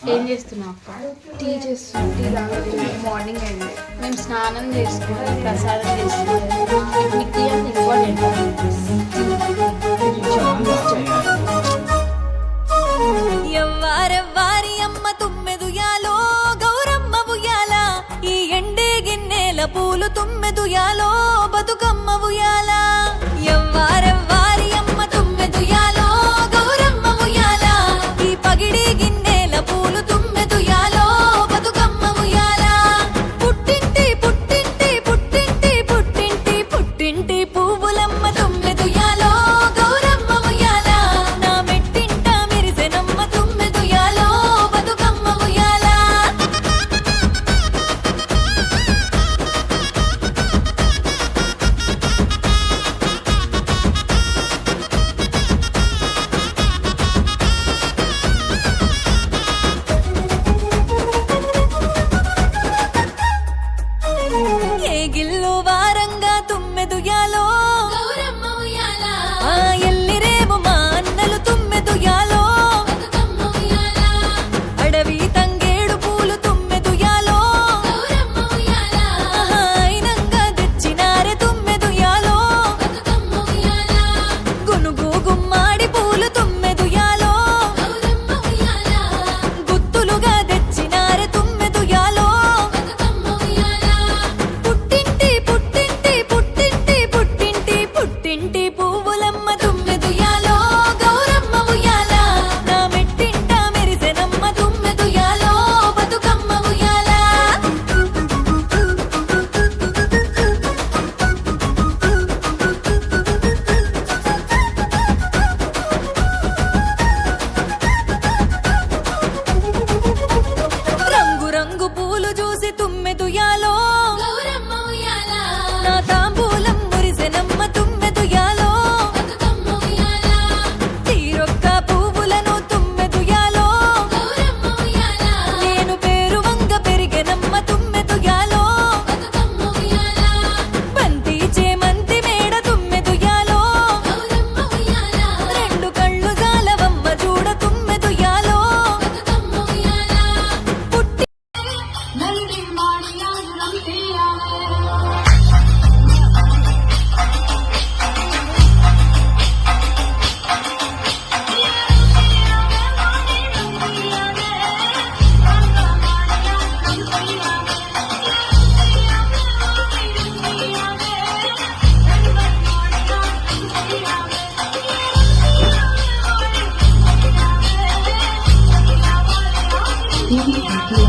ఏం చేస్తున్నావు అక్క? టీ చేస్తున్నాం. టీ తాగలేదు, మార్నింగ్ అయింది. మేము స్నానం చేసుకొని ప్రసాదం చేసుకున్నాం. మీకు టీ అంటే ఇంపార్టెంట్. ఎవ్వారెవ్వారి అమ్మ తుమ్మెదుయాలో గౌరమ్మ ఉయ్యాల, ఈ ఎండే గిన్నెల పూలు తుమ్మెదుయాలో బతుకమ్మ ఉయ్యాల. ఎవ్వారెవ్వారి అమ్మ తుమ్మెదుయాలో గౌరమ్మ ఉయ్యాల, ఈ పగిడి గిన్నెల పూలు తుమ్మెదుయాలో బతుకమ్మ ఉయ్యాల. పుట్టింటి పుట్టింటి పుట్టింటి పుట్టింటి పుట్టింటి పువ్వులమ్మ తుమ్మెదుయాలో గౌరమ్మ ఉయ్యాల, నా మెట్టింట మెరిసెనమ్మ తుమ్మెదుయాలో బతుకమ్మ ఉయ్యాల. ఏ గిల్లు వారంగా తుమ్మెదుయాలో గౌరమ్మ ఉయ్యాల, ఆ ఎల్లిరేము మా అన్నలు తుమ్మెదుయాలో బతుకమ్మ ఉయ్యాల. అడవి తంగేడు పూలు తుమ్మెదుయాలో గౌరమ్మ ఉయ్యాల, అయినంగా తెచ్చినారే తుమ్మెదుయాలో బతుకమ్మ ఉయ్యాల. గునుగు గుమ్మాడి పూలు తుమ్మెదుయాలో గౌరమ్మ ఉయ్యాల, గుత్తులుగా తెచ్చినారే తుమ్మెదుయాలో బతుకమ్మ ఉయ్యాల. పుట్టింటి పుట్టింటి పుట్టింటి పుట్టింటి పుట్టింటి పువ్వులమ్మ తుమ్మెదుయాలో గౌరమ్మ ఉయ్యాల, నా మెట్టింట మెరిసెనమ్మ తుమ్మెదుయాలో బతుకమ్మ ఉయ్యాల. రంగు రంగు పూలు చూసి తుమ్మెదుయాలో గౌరమ్మ ఉయ్యాల, నా తాంబూలం మురిసెనమ్మ తుమ్మెదుయాలో బతుకమ్మ ఉయ్యాల. తీరొక్క పువ్వులను తుమ్మెదుయాలో గౌరమ్మ ఉయ్యాల, నేను పేరు వంగ పెరిగెనమ్మ తుమ్మెదుయాలో బతుకమ్మ ఉయ్యాల. బంతి చేమంతి మేడ తుమ్మెదుయాలో గౌరమ్మ ఉయ్యాల, రెండు కళ్ళు జాలవమ్మ చూడ తుమ్మెదుయాలో బతుకమ్మ ఉయ్యాల. పుట్టి టీ